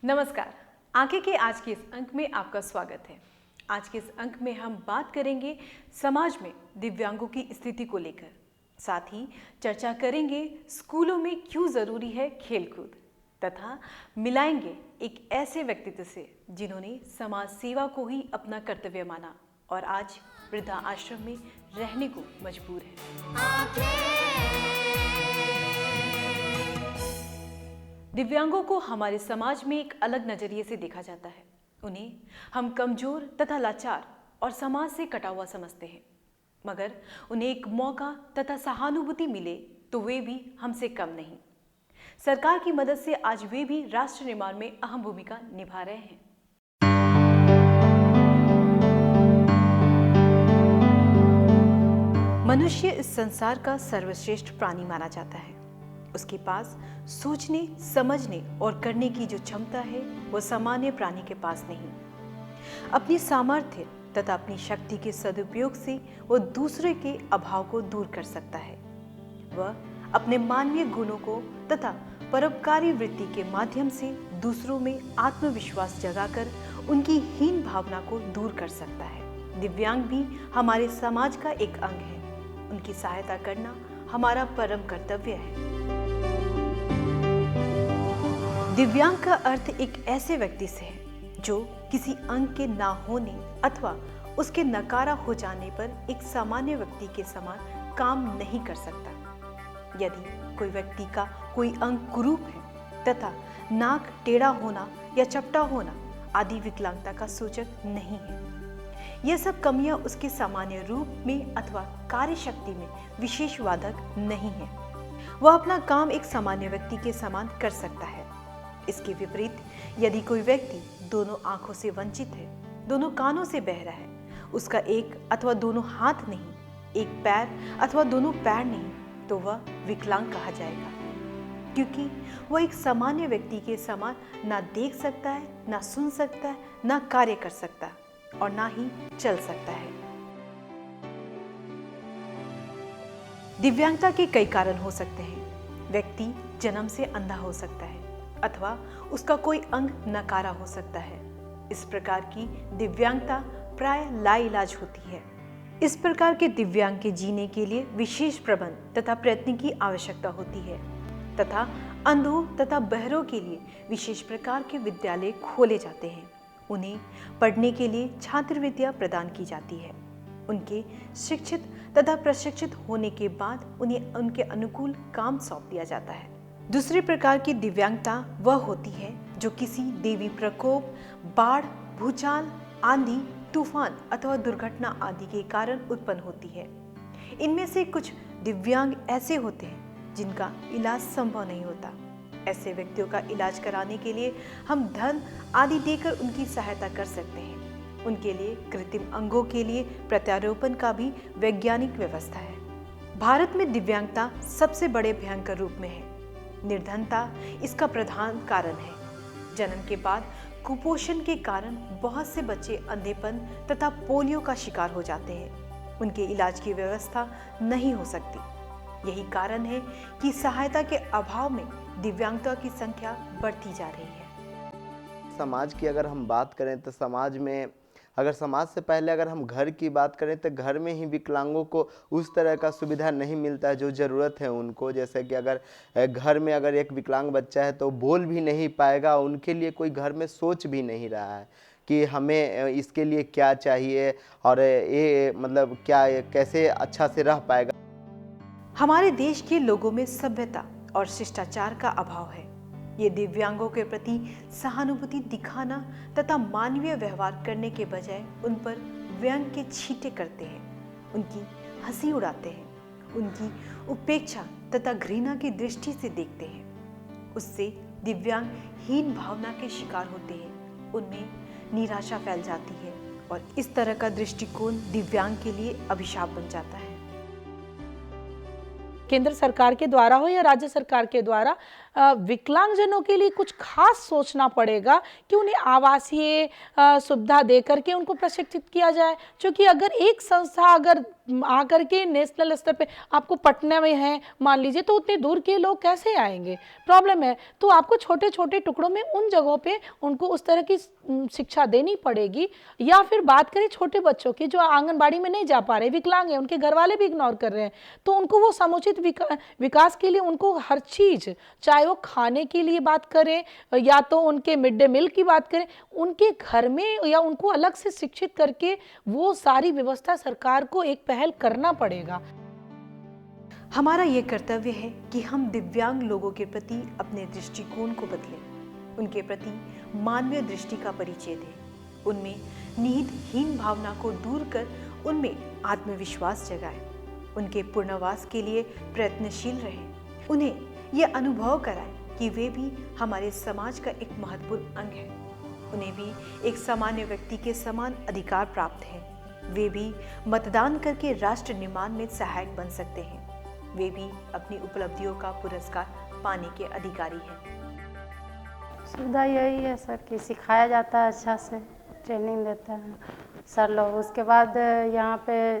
नमस्कार। आंखें के आज के इस अंक में आपका स्वागत है। आज के इस अंक में हम बात करेंगे समाज में दिव्यांगों की स्थिति को लेकर। साथ ही चर्चा करेंगे स्कूलों में क्यों जरूरी है खेलकूद, तथा मिलाएंगे एक ऐसे व्यक्तित्व से जिन्होंने समाज सेवा को ही अपना कर्तव्य माना और आज वृद्धा आश्रम में रहने को मजबूर है। दिव्यांगों को हमारे समाज में एक अलग नजरिए से देखा जाता है। उन्हें हम कमजोर तथा लाचार और समाज से कटा हुआ समझते हैं, मगर उन्हें एक मौका तथा सहानुभूति मिले तो वे भी हमसे कम नहीं। सरकार की मदद से आज वे भी राष्ट्र निर्माण में अहम भूमिका निभा रहे हैं। मनुष्य इस संसार का सर्वश्रेष्ठ प्राणी माना जाता है। उसके पास सोचने, समझने और करने की जो क्षमता है वो सामान्य प्राणी के पास नहीं। अपनी सामर्थ्य तथा अपनी शक्ति के सदुपयोग से वो दूसरे के अभाव को दूर कर सकता है। वह अपने मानवीय गुणों को तथा परोपकारी वृत्ति के माध्यम से दूसरों में आत्मविश्वास जगाकर उनकी हीन भावना को दूर कर सकता है। दिव्यांग भी हमारे समाज का एक अंग है। उनकी सहायता करना हमारा परम कर्तव्य है। दिव्यांग का अर्थ एक ऐसे व्यक्ति से है जो किसी अंग के ना होने अथवा उसके नकारा हो जाने पर एक सामान्य व्यक्ति के समान काम नहीं कर सकता। यदि कोई व्यक्ति का कोई अंग कुरूप है तथा नाक टेढ़ा होना या चपटा होना आदि विकलांगता का सूचक नहीं है। यह सब कमियां उसके सामान्य रूप में अथवा कार्य शक्ति में विशेष बाधक नहीं है। वह अपना काम एक सामान्य व्यक्ति के समान कर सकता है। इसके विपरीत यदि कोई व्यक्ति दोनों आंखों से वंचित है, दोनों कानों से बहरा है, उसका एक अथवा दोनों हाथ नहीं, एक पैर अथवा दोनों पैर नहीं, तो वह विकलांग कहा जाएगा, क्योंकि वह एक सामान्य व्यक्ति के समान ना देख सकता है, ना सुन सकता है, ना कार्य कर सकता है और ना ही चल सकता है। दिव्यांगता के कई कारण हो सकते हैं। व्यक्ति जन्म से अंधा हो सकता है अथवा उसका कोई अंग नकारा हो सकता है। इस प्रकार की दिव्यांगता प्राय लाइलाज होती है। इस प्रकार के दिव्यांग के जीने के लिए विशेष प्रबंध तथा प्रयत्न की आवश्यकता होती है तथा अंधों तथा बहरों के लिए विशेष प्रकार के विद्यालय खोले जाते हैं। उन्हें पढ़ने के लिए छात्रवृत्तियां प्रदान की जाती है। उनके शिक्षित तथा प्रशिक्षित होने के बाद उन्हें उनके अनुकूल काम सौंप दिया जाता है। दूसरी प्रकार की दिव्यांगता वह होती है जो किसी देवी प्रकोप, बाढ़, भूचाल, आंधी, तूफान अथवा दुर्घटना आदि के कारण उत्पन्न होती है। इनमें से कुछ दिव्यांग ऐसे होते हैं जिनका इलाज संभव नहीं होता। ऐसे व्यक्तियों का इलाज कराने के लिए हम धन आदि देकर उनकी सहायता कर सकते हैं। उनके लिए कृत्रिम अंगों के लिए प्रत्यारोपण का भी वैज्ञानिक व्यवस्था है। भारत में दिव्यांगता सबसे बड़े भयंकर रूप में है। निर्धनता इसका प्रधान कारण है। जन्म के बाद कुपोषण के कारण बहुत से बच्चे अंधेपन तथा पोलियो का शिकार हो जाते हैं। उनके इलाज की व्यवस्था नहीं हो सकती। यही कारण है कि सहायता के अभाव में दिव्यांगता की संख्या बढ़ती जा रही है। समाज की अगर हम बात करें तो समाज में समाज से पहले अगर हम घर की बात करें तो घर में ही विकलांगों को उस तरह का सुविधा नहीं मिलता है जो ज़रूरत है उनको। जैसे कि अगर घर में अगर एक विकलांग बच्चा है तो बोल भी नहीं पाएगा, उनके लिए कोई घर में सोच भी नहीं रहा है कि हमें इसके लिए क्या चाहिए और ये मतलब क्या कैसे अच्छा से रह पाएगा। हमारे देश के लोगों में सभ्यता और शिष्टाचार का अभाव है। ये दिव्यांगों के प्रति सहानुभूति दिखाना तथा मानवीय व्यवहार करने के बजाय उन पर व्यंग के छींटे करते हैं, उनकी हंसी उड़ाते हैं, उनकी उपेक्षा तथा घृणा की दृष्टि से देखते हैं। उससे दिव्यांग हीन भावना के शिकार होते हैं, उनमें निराशा फैल जाती है और इस तरह का दृष्टिकोण दिव्यांग के लिए अभिशाप बन जाता है। केंद्र सरकार के द्वारा हो या राज्य सरकार के द्वारा विकलांगजनों के लिए कुछ खास सोचना पड़ेगा कि उन्हें आवासीय सुविधा दे करके उनको प्रशिक्षित किया जाए। क्योंकि अगर एक संस्था अगर आकर के नेशनल स्तर पे आपको पटना में है मान लीजिए, तो उतने दूर के लोग कैसे आएंगे, प्रॉब्लम है। तो आपको छोटे छोटे टुकड़ों में उन जगहों पे उनको उस तरह की शिक्षा देनी पड़ेगी। या फिर बात करें छोटे बच्चों की जो आंगनबाड़ी में नहीं जा पा रहे, विकलांग हैं, उनके घर वाले भी इग्नोर कर रहे हैं, तो उनको वो समुचित विकास के लिए उनको हर चीज़, चाहे वो खाने के लिए बात करें या तो उनके मिड डे मील की बात करें, उनके घर में या उनको अलग से शिक्षित करके वो सारी व्यवस्था सरकार को एक पहल करना पड़ेगा। हमारा ये कर्तव्य है कि हम दिव्यांग लोगों के प्रति अपने दृष्टिकोण को बदलें, उनके प्रति मानवीय दृष्टि का परिचय दें, उनमें निहित हीन भावना को दूर कर उनमें आत्मविश्वास जगाएं, उनके पुनर्वास के लिए प्रयत्नशील रहें, उन्हें यह अनुभव कराएं कि वे भी हमारे समाज का एक महत्वपूर्ण अंग है, उन्हें भी एक सामान्य व्यक्ति के समान अधिकार प्राप्त है, वे भी मतदान करके राष्ट्र निर्माण में सहायक बन सकते हैं, वे भी अपनी उपलब्धियों का पुरस्कार पाने के अधिकारी हैं। सुविधा यही है सर कि सिखाया जाता है, अच्छा से ट्रेनिंग देते हैं सर लोग। उसके बाद यहाँ पे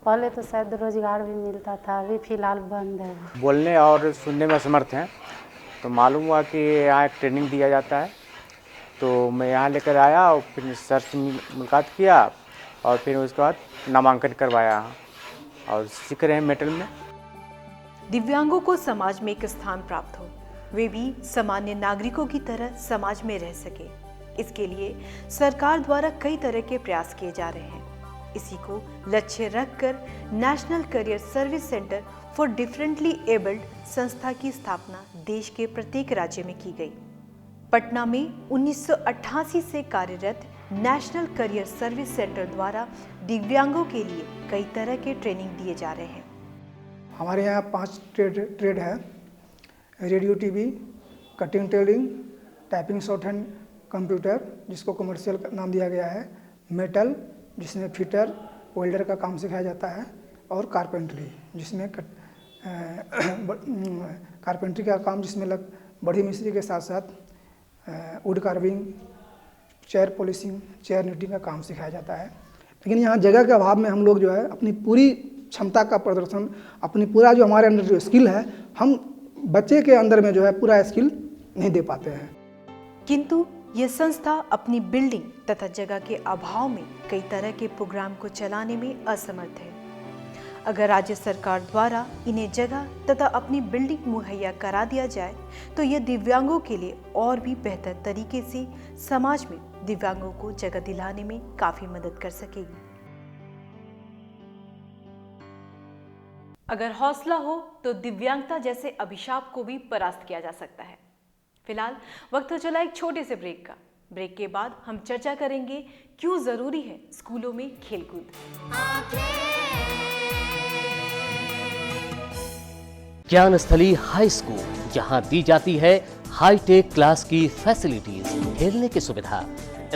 पहले तो शायद रोजगार भी मिलता था, अभी फ़िलहाल बंद है। बोलने और सुनने में असमर्थ हैं, तो मालूम हुआ कि यहाँ एक ट्रेनिंग दिया जाता है, तो मैं यहाँ लेकर आया और फिर सर से मुलाकात किया और फिर उसके बाद नामांकन करवाया और सीख रहे हैं मेटल में। दिव्यांगों को समाज में एक स्थान प्राप्त हो, वे भी सामान्य नागरिकों की तरह समाज में रह सके, इसके लिए सरकार द्वारा कई तरह के प्रयास किए जा रहे हैं। इसी को लक्ष्य रखकर national career service centre for differently abled संस्था की स्थापना देश के प्रत्येक राज्य में की गई। पटना में 1988 से कार्यरत नेशनल करियर सर्विस सेंटर द्वारा दिव्यांगों के लिए कई तरह के ट्रेनिंग दिए जा रहे हैं। हमारे यहाँ 5 ट्रेड है: radio TV, cutting tailoring, typing short hand computer जिसको कमर्शियल नाम दिया गया है, मेटल जिसमें फिटर वेल्डर का काम सिखाया जाता है, और कारपेंट्री जिसमें कारपेंट्री का काम जिसमें बड़ी मिस्त्री के साथ साथ wood carving, chair polishing, chair knitting का काम सिखाया जाता है। लेकिन यहाँ जगह के अभाव में हम लोग जो है अपनी पूरी क्षमता का प्रदर्शन, अपनी पूरा जो हमारे अंदर जो स्किल है, हम बच्चे के अंदर में जो है पूरा स्किल नहीं दे पाते हैं। किंतु यह संस्था अपनी बिल्डिंग तथा जगह के अभाव में कई तरह के प्रोग्राम को चलाने में असमर्थ है। अगर राज्य सरकार द्वारा इन्हें जगह तथा अपनी बिल्डिंग मुहैया करा दिया जाए तो यह दिव्यांगों के लिए और भी बेहतर तरीके से समाज में दिव्यांगों को जगह दिलाने में काफी मदद कर सकेगी। अगर हौसला हो तो दिव्यांगता जैसे अभिशाप को भी परास्त किया जा सकता है। फिलहाल वक्त हो चला एक छोटे से ब्रेक का। ब्रेक के बाद हम चर्चा करेंगे क्यों जरूरी है स्कूलों में खेलकूद। ज्ञानस्थली हाई स्कूल, जहां दी जाती है हाईटेक क्लास की फैसिलिटीज, खेलने की सुविधा,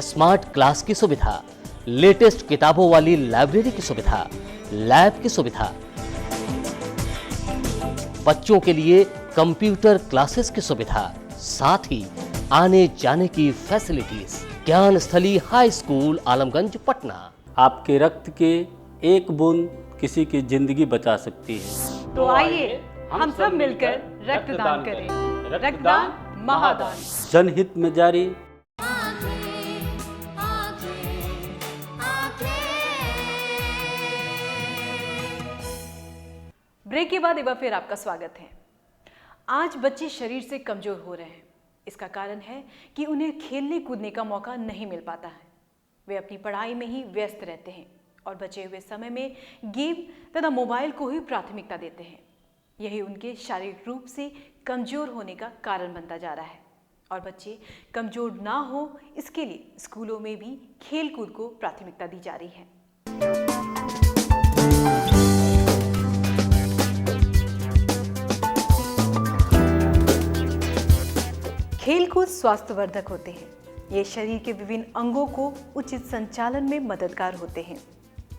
स्मार्ट क्लास की सुविधा, लेटेस्ट किताबों वाली लाइब्रेरी की सुविधा, लैब की सुविधा, बच्चों के लिए कंप्यूटर क्लासेस की सुविधा, साथ ही आने जाने की facilities. Gyansthali high school, Alamganj, Patna. आपके रक्त के एक बूंद किसी की जिंदगी बचा सकती है। तो आइए हम सब मिलकर रक्तदान करें। रक्तदान महादान। जनहित में जारी। ब्रेक के बाद एक बार फिर आपका स्वागत है। आज बच्चे शरीर से कमजोर हो रहे हैं। इसका कारण है कि उन्हें खेलने कूदने का मौका नहीं मिल पाता है। वे अपनी पढ़ाई में ही व्यस्त रहते हैं और बचे हुए समय में गेम तथा मोबाइल को ही प्राथमिकता देते हैं। यही उनके शारीरिक रूप से कमजोर होने का कारण बनता जा रहा है और बच्चे कमजोर ना हो इसके लिए स्कूलों में भी खेल कूद को प्राथमिकता दी जा रही है। खेलकूद स्वास्थ्यवर्धक होते हैं। ये शरीर के विभिन्न अंगों को उचित संचालन में मददगार होते हैं।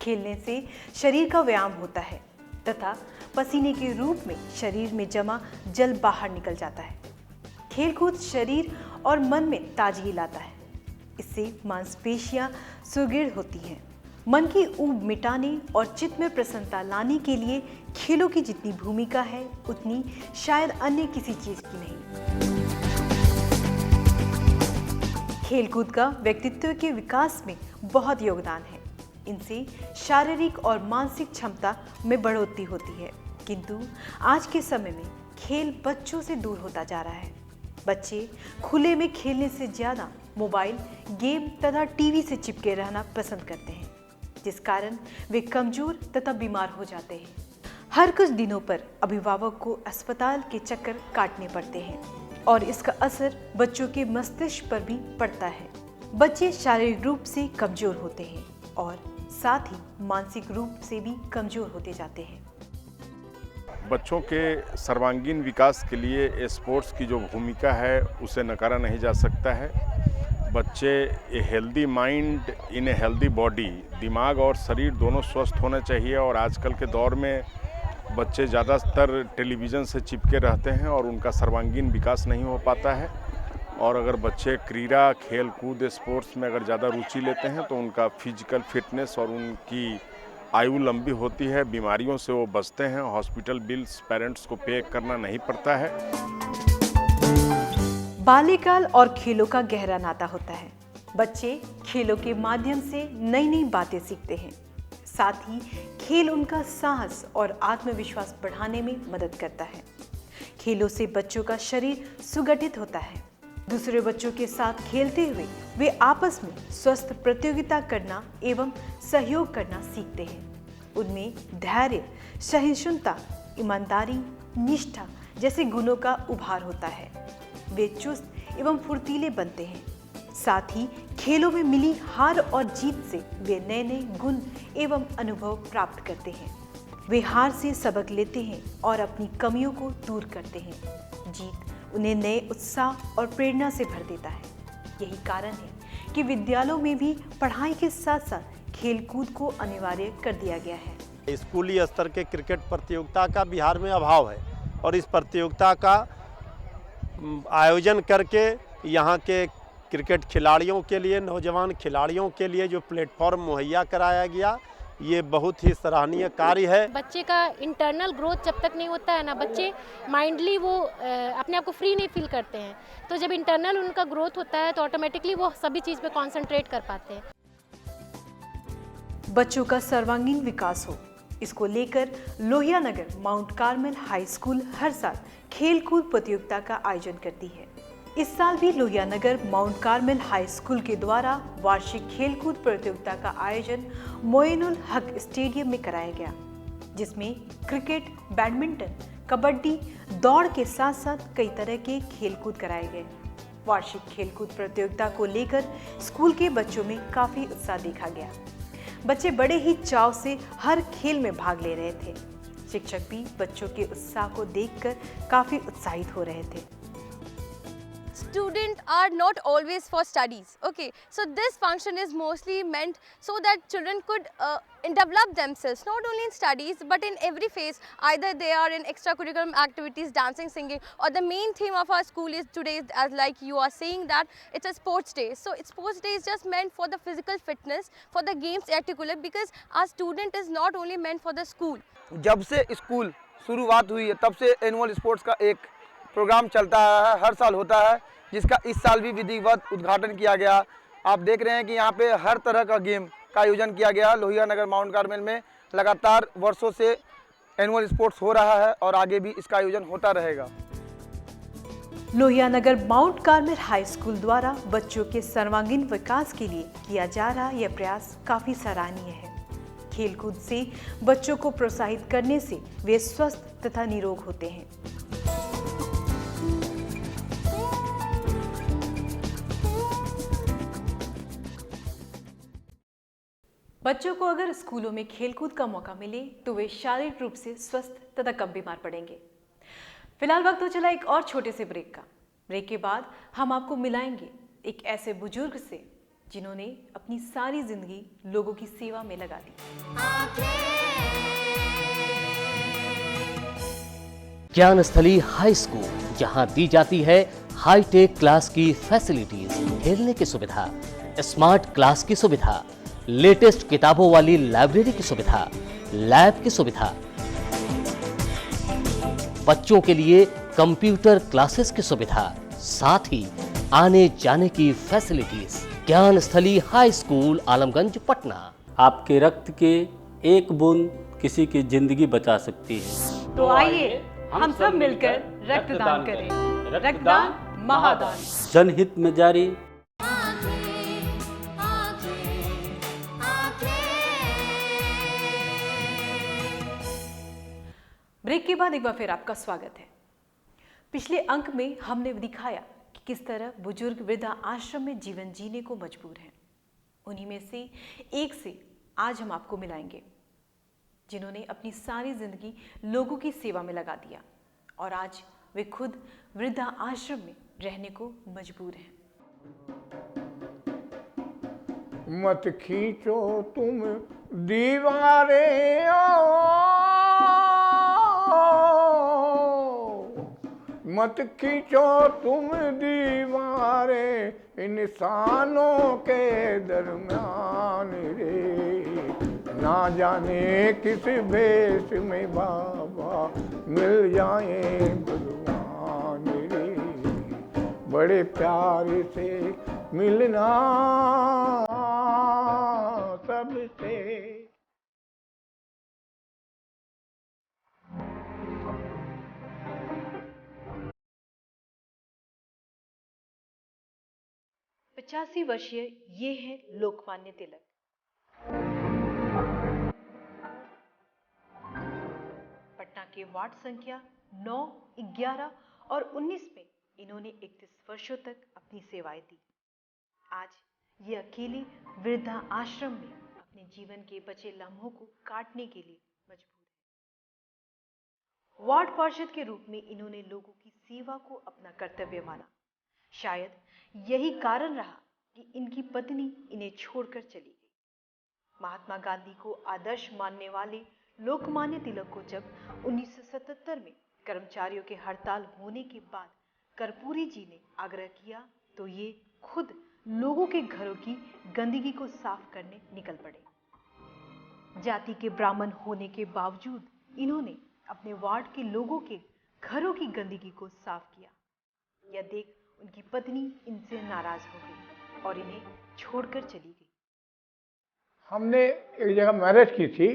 खेलने से शरीर का व्यायाम होता है तथा पसीने के रूप में शरीर में जमा जल बाहर निकल जाता है। खेलकूद शरीर और मन में ताजगी लाता है। इससे मांसपेशियां सुदृढ़ होती हैं। मन की ऊब मिटाने और चित्त में प्रसन्नता लाने के लिए खेलों की जितनी भूमिका है उतनी शायद अन्य किसी चीज की नहीं। खेलकूद का व्यक्तित्व के विकास में बहुत योगदान है। इनसे शारीरिक और मानसिक क्षमता में बढ़ोतरी होती है, किंतु आज के समय में खेल बच्चों से दूर होता जा रहा है। बच्चे खुले में खेलने से ज़्यादा मोबाइल, गेम तथा टीवी से चिपके रहना पसंद करते हैं, जिस कारण वे कमज़ोर तथा बीमार हो जाते हैं। हर कुछ दिनों पर अभिभावक को अस्पताल के चक्कर काटने पड़ते हैं और इसका असर बच्चों के मस्तिष्क पर भी पड़ता है। बच्चे शारीरिक रूप से कमज़ोर होते हैं और साथ ही मानसिक रूप से भी कमज़ोर होते जाते हैं। बच्चों के सर्वांगीण विकास के लिए स्पोर्ट्स की जो भूमिका है उसे नकारा नहीं जा सकता है। बच्चे a healthy mind in a healthy body, दिमाग और शरीर दोनों स्वस्थ होना चाहिए। और आजकल के दौर में बच्चे ज़्यादातर टेलीविज़न से चिपके रहते हैं और उनका सर्वांगीण विकास नहीं हो पाता है। और अगर बच्चे क्रीड़ा, खेल कूद, स्पोर्ट्स में अगर ज़्यादा रुचि लेते हैं तो उनका फिजिकल फिटनेस और उनकी आयु लंबी होती है, बीमारियों से वो बचते हैं, हॉस्पिटल बिल्स पेरेंट्स को पे करना नहीं पड़ता है। बाल्यकाल और खेलों का गहरा नाता होता है। बच्चे खेलों के माध्यम से नई नई बातें सीखते हैं। साथ ही खेल उनका साहस और आत्मविश्वास बढ़ाने में मदद करता है। खेलों से बच्चों का शरीर सुगठित होता है। दूसरे बच्चों के साथ खेलते हुए वे आपस में स्वस्थ प्रतियोगिता करना एवं सहयोग करना सीखते हैं। उनमें धैर्य, सहिष्णुता, ईमानदारी, निष्ठा जैसे गुणों का उभार होता है। वे चुस्त एवं फुर्तीले बनते हैं। साथ ही खेलों में मिली हार और जीत से वे नए नए गुण एवं अनुभव प्राप्त करते हैं। वे हार से सबक लेते हैं और अपनी कमियों को दूर करते हैं। जीत उन्हें नए उत्साह और प्रेरणा से भर देता है। यही कारण है कि विद्यालयों में भी पढ़ाई के साथ साथ खेलकूद को अनिवार्य कर दिया गया है। स्कूली स्तर के क्रिकेट प्रतियोगिता का बिहार में अभाव है और इस प्रतियोगिता का आयोजन करके यहाँ के क्रिकेट खिलाड़ियों के लिए, नौजवान खिलाड़ियों के लिए जो प्लेटफॉर्म मुहैया कराया गया, ये बहुत ही सराहनीय कार्य है। बच्चे का इंटरनल ग्रोथ जब तक नहीं होता है ना, बच्चे माइंडली वो अपने आप को फ्री नहीं फील करते हैं। तो जब इंटरनल उनका ग्रोथ होता है तो ऑटोमेटिकली वो सभी चीज़ पे कंसंट्रेट कर पाते हैं। बच्चों का सर्वांगीण विकास हो, इसको लेकर Lohia Nagar mount Carmel high school हर साल खेल कूद प्रतियोगिता का आयोजन करती है। इस साल भी Lohia Nagar mount Carmel high school के द्वारा वार्षिक खेलकूद प्रतियोगिता का आयोजन मोइनुल हक स्टेडियम में कराया गया, जिसमें क्रिकेट, बैडमिंटन, कबड्डी, दौड़ के साथ साथ कई तरह के खेलकूद कराए गए। वार्षिक खेलकूद प्रतियोगिता को लेकर स्कूल के बच्चों में काफी उत्साह देखा गया। बच्चे बड़े ही चाव से हर खेल में भाग ले रहे थे। शिक्षक भी बच्चों के उत्साह को देखकर काफी उत्साहित हो रहे थे। Students are not always for studies. Okay, so this function is mostly meant so that children could develop themselves not only in studies but in every phase. Either they are in extracurricular activities, dancing, singing, or the main theme of our school is today, as like you are saying, that it's a sports day. So sports day is just meant for the physical fitness, for the games articulate, because our student is not only meant for the school. जब से school शुरुआत हुई है तब से annual sports का एक programme चलता है, हर साल होता है, जिसका इस साल भी विधिवत उद्घाटन किया गया। आप देख रहे हैं कि यहाँ पे हर तरह का गेम का आयोजन किया गया। लोहिया नगर माउंट कार्मेल में लगातार वर्षों से एनुअल स्पोर्ट्स हो रहा है और आगे भी इसका आयोजन होता रहेगा। Lohia Nagar mount Carmel high school द्वारा बच्चों के सर्वांगीण विकास के लिए किया जा रहा यह प्रयास काफी सराहनीय है। खेलकूद से बच्चों को प्रोत्साहित करने से वे स्वस्थ तथा निरोग होते हैं। बच्चों को अगर स्कूलों में खेलकूद का मौका मिले तो वे शारीरिक रूप से स्वस्थ तथा कम बीमार पड़ेंगे। फिलहाल वक्त हो चला एक और छोटे से ब्रेक का। ब्रेक के बाद हम आपको मिलाएंगे एक ऐसे बुजुर्ग से जिन्होंने अपनी सारी जिंदगी लोगों की सेवा में लगा दी। ज्ञानस्थली हाई स्कूल, जहां दी जाती है हाईटेक क्लास की फैसिलिटीज, खेलने की सुविधा, स्मार्ट क्लास की सुविधा, लेटेस्ट किताबों वाली लाइब्रेरी की सुविधा, लैब की सुविधा, बच्चों के लिए कंप्यूटर क्लासेस की सुविधा, साथ ही आने जाने की फैसिलिटीज। ज्ञान स्थली हाई स्कूल, आलमगंज, पटना। आपके रक्त के एक बूंद किसी की जिंदगी बचा सकती है। तो आइए हम सब मिलकर रक्तदान करें। रक्तदान महादान। जनहित में जारी। ब्रेक के बाद एक बार फिर आपका स्वागत है। पिछले अंक में हमने दिखाया कि किस तरह बुजुर्ग वृद्धा आश्रम में जीवन जीने को मजबूर हैं। उन्हीं में से एक से आज हम आपको मिलाएंगे जिन्होंने अपनी सारी जिंदगी लोगों की सेवा में लगा दिया और आज वे खुद वृद्धा आश्रम में रहने को मजबूर हैं। मत खींचो तुम दीवारे मत खींचो तुम दीवारे इंसानों के दरमियान रे, ना जाने किस भेष में बाबा मिल जाए भगवान रे, बड़े प्यार से मिलना सबसे। पचासी वर्षीय ये हैं लोकमान्य तिलक। पटना के वार्ड संख्या 9, 11 और 19 में इन्होंने 31 वर्षों तक अपनी सेवाएं दी। आज ये अकेले वृद्धा आश्रम में अपने जीवन के बचे लम्हों को काटने के लिए मजबूर हैं। वार्ड पार्षद के रूप में इन्होंने लोगों की सेवा को अपना कर्तव्य माना। शायद यही कारण रहा कि इनकी पत्नी इन्हें छोड़कर चली गई। महात्मा गांधी को आदर्श मानने वाले लोकमान्य तिलक को जब 1977 में कर्मचारियों के हड़ताल होने के बाद कर्पूरी जी ने आग्रह किया तो ये खुद लोगों के घरों की गंदगी को साफ करने निकल पड़े। जाति के ब्राह्मण होने के बावजूद इन्होंने अपने वार्ड के लोगों के घरों की गंदगी को साफ किया। यह देख उनकी पत्नी इनसे नाराज हो गई और इन्हें छोड़कर चली गई। हमने एक जगह मैरिज की थी,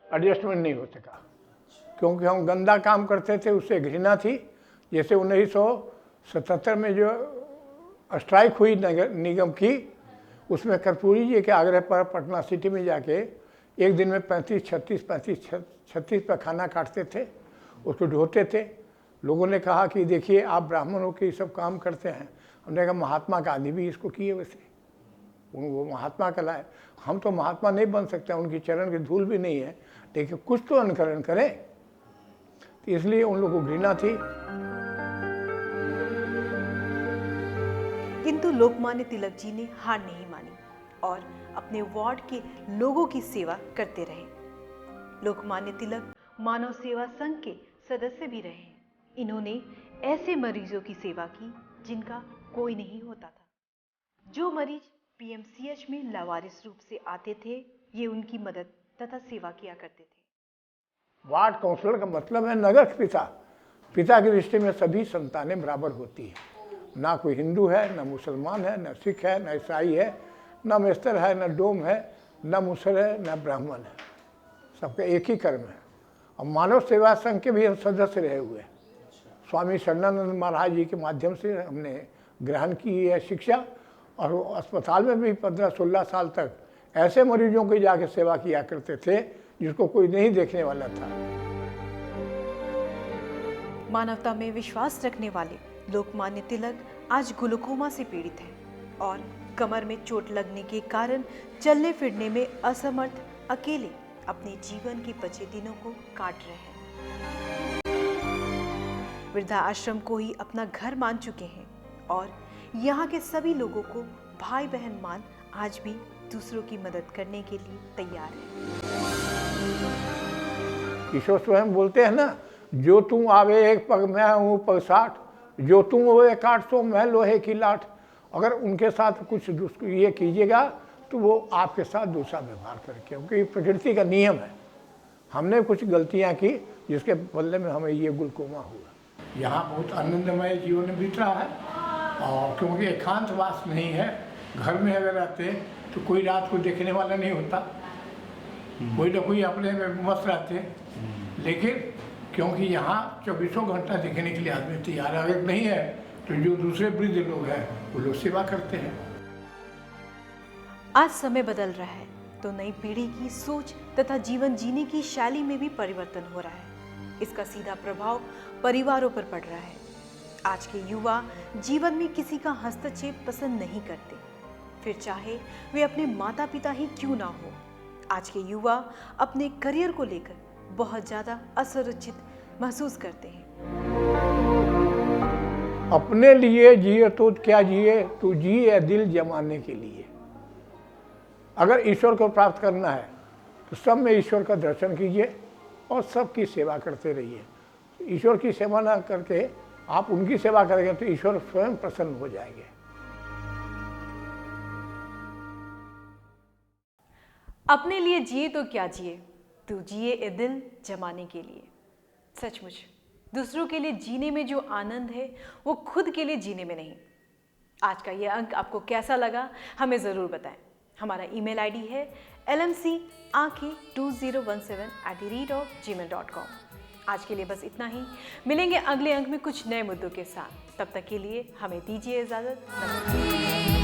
एडजस्टमेंट नहीं हो सका क्योंकि हम गंदा काम करते थे, उससे घृणा थी। जैसे 1977 में जो स्ट्राइक हुई निगम की, उसमें कर्पूरी जी के आग्रह पर पटना सिटी में जाके एक दिन में 35-36 पर खाना काटते थे, उसको ढोते थे। लोगों ने कहा कि देखिए आप ब्राह्मण हो के ये सब काम करते हैं। हमने कहा महात्मा गांधी भी इसको किए, वैसे वो महात्मा कहलाए। हम तो महात्मा नहीं बन सकते, उनकी चरण की धूल भी नहीं है, लेकिन कुछ तो अनुकरण करें। तो इसलिए उन लोगों को घृणा थी। किंतु लोकमान्य तिलक जी ने हार नहीं मानी और अपने वार्ड के लोगों की सेवा करते रहे। लोकमान्य तिलक मानव सेवा संघ के सदस्य भी रहे। इन्होंने ऐसे मरीजों की सेवा की जिनका कोई नहीं होता था। जो मरीज पीएमसीएच में लावारिस रूप से आते थे, ये उनकी मदद तथा सेवा किया करते थे। वार्ड काउंसलर का मतलब है नगर के पिता। पिता के रिश्ते में सभी संतानें बराबर होती हैं। ना कोई हिंदू है, ना मुसलमान है, ना सिख है, ना ईसाई है, ना मेस्तर है, ना डोम है, ना मुसर है, ना ब्राह्मण है। सबका एक ही कर्म है। और मानव सेवा संघ के भी हम सदस्य रहे हुए हैं। स्वामी शरणानंद महाराज जी के माध्यम से हमने ग्रहण की है शिक्षा, और अस्पताल में भी 15-16 साल तक ऐसे मरीजों की जाके सेवा किया करते थे जिसको कोई नहीं देखने वाला था। मानवता में विश्वास रखने वाले लोकमान्य तिलक आज ग्लूकोमा से पीड़ित हैं और कमर में चोट लगने के कारण चलने फिरने में असमर्थ अकेले अपने जीवन के बचे दिनों को काट रहे हैं। वृद्धा आश्रम को ही अपना घर मान चुके हैं और यहाँ के सभी लोगों को भाई बहन मान आज भी दूसरों की मदद करने के लिए तैयार है। ईश्वर स्वयं बोलते हैं ना, जो तुम आवे एक पग मैं हूँ पग 60, जो तुम लोहे काट सो मैं लोहे की लाठ। अगर उनके साथ कुछ ये कीजिएगा तो वो आपके साथ दूसरा व्यवहार करें, क्योंकि प्रकृति का नियम है। हमने कुछ गलतियां की जिसके बदले में हमें ये गुलकोमा हुआ। यहाँ बहुत आनंदमय जीवन बीत रहा है, और क्योंकि एकांतवास नहीं है, घर में अगर रहते तो कोई रात को देखने वाला नहीं होता, कोई ना कोई अपने में मस्त रहते। लेकिन क्योंकि यहाँ 24 घंटा देखने के लिए आदमी तैयार अगर नहीं है तो जो दूसरे वृद्ध लोग हैं वो लोग सेवा करते हैं। आज समय बदल रहा है तो नई पीढ़ी की सोच तथा जीवन जीने की शैली में भी परिवर्तन हो रहा है। इसका सीधा प्रभाव परिवारों पर पड़ रहा है। आज के युवा जीवन में किसी का हस्तक्षेप पसंद नहीं करते, फिर चाहे वे अपने माता पिता ही क्यों ना हो। आज के युवा अपने करियर को लेकर बहुत ज्यादा असुरक्षित महसूस करते हैं। अपने लिए जिए तो क्या जिए, तो जिए दिल जमाने के लिए। अगर ईश्वर को प्राप्त करना है तो सब में ईश्वर का दर्शन कीजिए और सबकी सेवा करते रहिए। ईश्वर की सेवा ना करके आप उनकी सेवा करेंगे तो ईश्वर स्वयं प्रसन्न हो जाएंगे। अपने लिए जिए तो क्या जिए, तू जिए ए दिल जमाने के लिए। सचमुच दूसरों के लिए जीने में जो आनंद है वो खुद के लिए जीने में नहीं। आज का ये अंक आपको कैसा लगा हमें ज़रूर बताएं। हमारा ईमेल आईडी है lmc2017@gmail.com। आज के लिए बस इतना ही। मिलेंगे अगले अंक में कुछ नए मुद्दों के साथ। तब तक के लिए हमें दीजिए इजाज़त। नमस्ते।